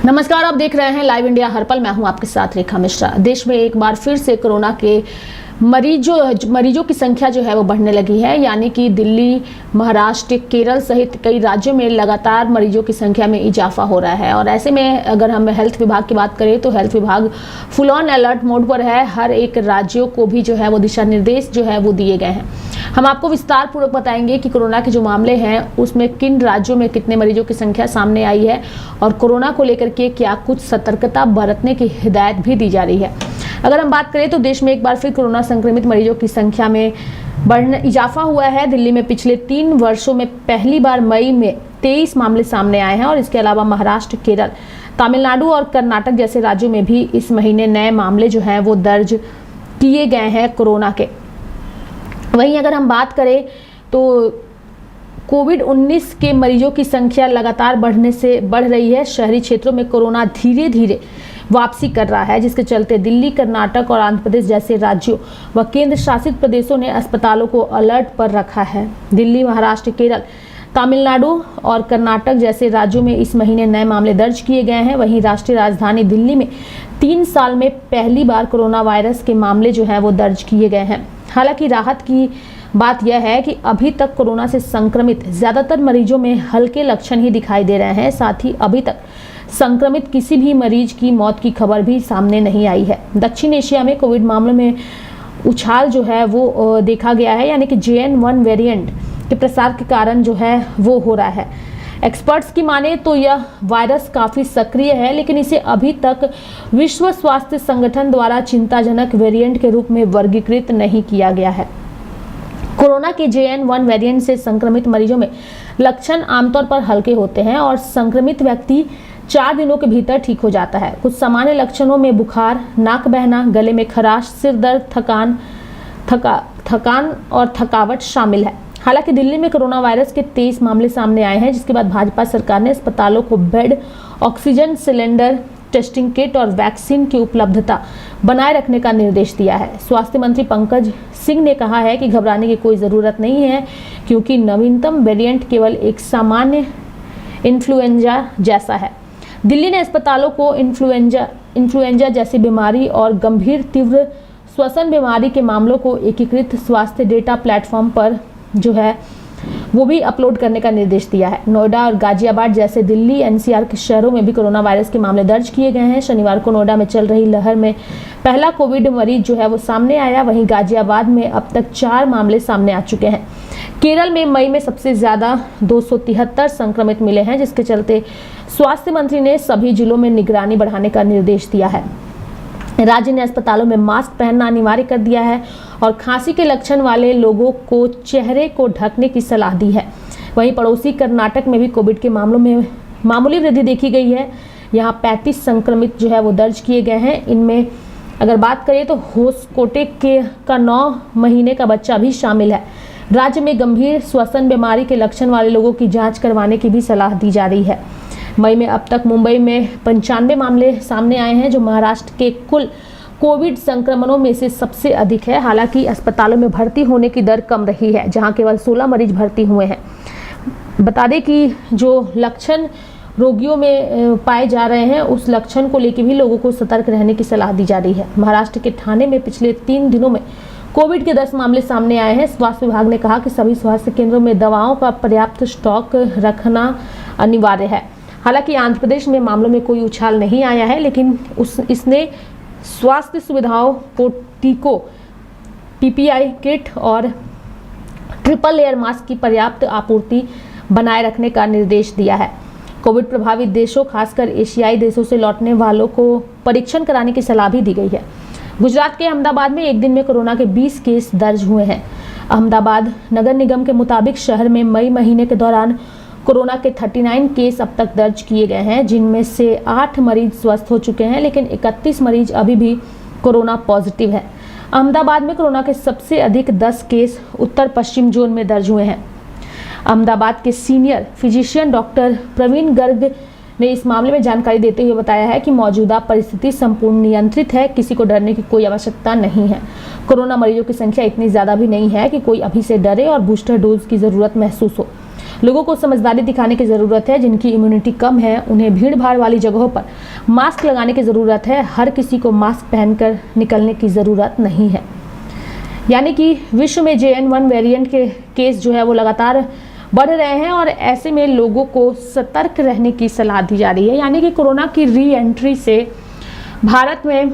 नमस्कार, आप देख रहे हैं लाइव इंडिया हर पल। मैं हूं आपके साथ रेखा मिश्रा। देश में एक बार फिर से कोरोना के मरीजों की संख्या जो है वो बढ़ने लगी है। यानी कि दिल्ली, महाराष्ट्र, केरल सहित कई राज्यों में लगातार मरीजों की संख्या में इजाफा हो रहा है। और ऐसे में अगर हम हेल्थ विभाग की बात करें तो हेल्थ विभाग फुल ऑन अलर्ट मोड पर है। हर एक राज्यों को भी जो है वो दिशा निर्देश जो है वो दिए गए हैं। हम आपको विस्तार पूर्वक बताएंगे कि कोरोना के जो मामले हैं उसमें किन राज्यों में कितने मरीजों की संख्या सामने आई है और कोरोना को लेकर के क्या कुछ सतर्कता बरतने की हिदायत भी दी जा रही है। अगर हम बात करें तो देश में एक बार फिर कोरोना संक्रमित मरीजों की संख्या में इजाफा हुआ है। दिल्ली में पिछले 3 वर्षों में पहली बार मई में 23 मामले सामने आए हैं और इसके अलावा महाराष्ट्र, केरल, तमिलनाडु और कर्नाटक जैसे राज्यों में भी इस महीने नए मामले जो हैं वो दर्ज किए गए हैं कोरोना के। वहीं अगर हम बात करें तो कोविड-19 के मरीजों की संख्या लगातार बढ़ रही है। शहरी क्षेत्रों में कोरोना धीरे धीरे वापसी कर रहा है, जिसके चलते दिल्ली, कर्नाटक और आंध्र प्रदेश जैसे राज्यों व केंद्र शासित प्रदेशों ने अस्पतालों को अलर्ट पर रखा है। दिल्ली, महाराष्ट्र, केरल, तमिलनाडु और कर्नाटक जैसे राज्यों में इस महीने नए मामले दर्ज किए गए हैं। वहीं राष्ट्रीय राजधानी दिल्ली में 3 साल में पहली बार कोरोना वायरस के मामले जो है वो दर्ज किए गए हैं। हालांकि राहत की बात यह है कि अभी तक कोरोना से संक्रमित ज्यादातर मरीजों में हल्के लक्षण ही दिखाई दे रहे हैं। साथ ही अभी तक संक्रमित किसी भी मरीज की मौत की खबर भी सामने नहीं आई है। दक्षिण एशिया में कोविड मामलों में उछाल जो है वो देखा गया है, यानी कि JN.1 वेरिएंट के प्रसार के कारण जो है वो हो रहा है। एक्सपर्ट्स की माने तो यह वायरस काफी सक्रिय है, लेकिन इसे अभी तक विश्व स्वास्थ्य संगठन द्वारा चिंताजनक वेरिएंट के रूप में वर्गीकृत नहीं किया गया है। कोरोना के JN.1 वेरिएंट से संक्रमित मरीजों में लक्षण आमतौर पर हल्के होते हैं और संक्रमित व्यक्ति 4 दिनों के भीतर ठीक हो जाता है। कुछ सामान्य लक्षणों में बुखार, नाक बहना, गले में खराश, सिर दर्द, थकान और थकावट शामिल है। हालांकि दिल्ली में कोरोना वायरस के 23 मामले सामने आए हैं, जिसके बाद भाजपा सरकार ने अस्पतालों को bed, oxygen cylinder, testing kit और वैक्सीन की उपलब्धता बनाए रखने का निर्देश दिया है। स्वास्थ्य मंत्री पंकज सिंह ने कहा है कि घबराने की कोई ज़रूरत नहीं है, क्योंकि नवीनतम वेरिएंट केवल एक सामान्य इन्फ्लुएंजा जैसा है। दिल्ली ने अस्पतालों को इन्फ्लुएंजा जैसी बीमारी और गंभीर तीव्र श्वसन बीमारी के मामलों को एकीकृत स्वास्थ्य डेटा प्लेटफॉर्म पर जो है वो भी अपलोड करने का निर्देश दिया है। नोएडा और गाजियाबाद जैसे दिल्ली NCR के शहरों में भी कोरोना वायरस के मामले दर्ज किए गए हैं। शनिवार को नोएडा में चल रही लहर में पहला कोविड मरीज जो है वो सामने आया। वहीं गाजियाबाद में अब तक 4 मामले सामने आ चुके हैं। केरल में मई में सबसे ज्यादा 273 संक्रमित मिले हैं, जिसके चलते स्वास्थ्य मंत्री ने सभी जिलों में निगरानी बढ़ाने का निर्देश दिया है। राज्य ने अस्पतालों में मास्क पहनना अनिवार्य कर दिया है और खांसी के लक्षण वाले लोगों को चेहरे को ढकने की सलाह दी है। वहीं पड़ोसी कर्नाटक में भी कोविड के मामलों में मामूली वृद्धि देखी गई है। यहां 35 संक्रमित जो है वो दर्ज किए गए हैं। इनमें अगर बात करें तो होसकोटे का 9 महीने का बच्चा भी शामिल है। राज्य में गंभीर श्वसन बीमारी के लक्षण वाले लोगों की जाँच करवाने की भी सलाह दी जा रही है। मई में अब तक मुंबई में 95 मामले सामने आए हैं, जो महाराष्ट्र के कुल कोविड संक्रमणों में से सबसे अधिक है। हालांकि अस्पतालों में भर्ती होने की दर कम रही है, जहां केवल 16 मरीज भर्ती हुए हैं। बता दें कि जो लक्षण रोगियों में पाए जा रहे हैं, उस लक्षण को लेकर भी लोगों को सतर्क रहने की सलाह दी जा रही है। महाराष्ट्र के ठाणे में पिछले 3 दिनों में कोविड के 10 मामले सामने आए हैं। स्वास्थ्य विभाग ने कहा कि सभी स्वास्थ्य केंद्रों में दवाओं का पर्याप्त स्टॉक रखना अनिवार्य है। हालांकि आंध्र प्रदेश में मामलों में कोई उछाल नहीं आया है, लेकिन इसने स्वास्थ्य सुविधाओं को टीकों, PPI किट और ट्रिपल लेयर मास्क की पर्याप्त आपूर्ति बनाए रखने का निर्देश दिया है। कोविड प्रभावित देशों, खासकर एशियाई देशों से लौटने वालों को परीक्षण कराने की सलाह भी दी गई है। गुजरात के अहमदाबाद में एक दिन में कोरोना के 20 केस दर्ज हुए हैं। अहमदाबाद नगर निगम के मुताबिक शहर में मई महीने के दौरान कोरोना के 39 केस अब तक दर्ज किए गए हैं, जिनमें से 8 मरीज स्वस्थ हो चुके हैं, लेकिन 31 मरीज अभी भी कोरोना पॉजिटिव है। अहमदाबाद में कोरोना के सबसे अधिक 10 केस उत्तर पश्चिम जोन में दर्ज हुए हैं। अहमदाबाद के senior physician doctor Praveen Garg ने इस मामले में जानकारी देते हुए बताया है कि मौजूदा परिस्थिति संपूर्ण नियंत्रित है, किसी को डरने की कोई आवश्यकता नहीं है। कोरोना मरीजों की संख्या इतनी ज्यादा भी नहीं है कि कोई अभी से डरे और बूस्टर डोज की जरूरत महसूस हो। लोगों को समझदारी दिखाने की ज़रूरत है। जिनकी इम्यूनिटी कम है उन्हें भीड़ भाड़ वाली जगहों पर मास्क लगाने की ज़रूरत है। हर किसी को मास्क पहनकर निकलने की ज़रूरत नहीं है। यानी कि विश्व में JN.1 वेरिएंट के केस जो है वो लगातार बढ़ रहे हैं और ऐसे में लोगों को सतर्क रहने की सलाह दी जा रही है। यानी कि कोरोना की री एंट्री से भारत में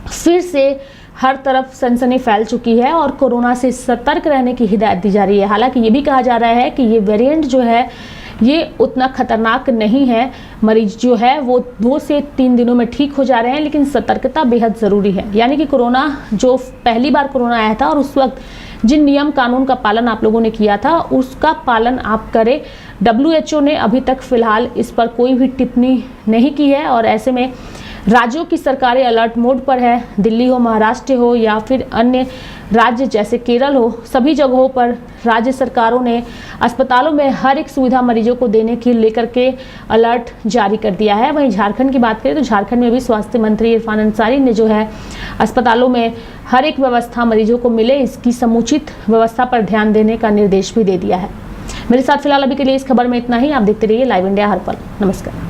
फिर से हर तरफ सनसनी फैल चुकी है और कोरोना से सतर्क रहने की हिदायत दी जा रही है। हालांकि ये भी कहा जा रहा है कि ये वेरिएंट जो है ये उतना खतरनाक नहीं है। मरीज जो है वो 2 से 3 दिनों में ठीक हो जा रहे हैं, लेकिन सतर्कता बेहद ज़रूरी है। यानी कि कोरोना जो पहली बार कोरोना आया था और उस वक्त जिन नियम कानून का पालन आप लोगों ने किया था उसका पालन आप करें। WHO ने अभी तक फिलहाल इस पर कोई भी टिप्पणी नहीं की है और ऐसे में राज्यों की सरकारें अलर्ट मोड पर है। दिल्ली हो, महाराष्ट्र हो या फिर अन्य राज्य जैसे केरल हो, सभी जगहों पर राज्य सरकारों ने अस्पतालों में हर एक सुविधा मरीजों को देने की लेकर के अलर्ट जारी कर दिया है। वहीं झारखंड की बात करें तो झारखंड में भी स्वास्थ्य मंत्री इरफान अंसारी ने जो है अस्पतालों में हर एक व्यवस्था मरीजों को मिले इसकी समुचित व्यवस्था पर ध्यान देने का निर्देश भी दे दिया है। मेरे साथ फिलहाल अभी के लिए इस खबर में इतना ही। आप देखते रहिए लाइव इंडिया हर पल। नमस्कार।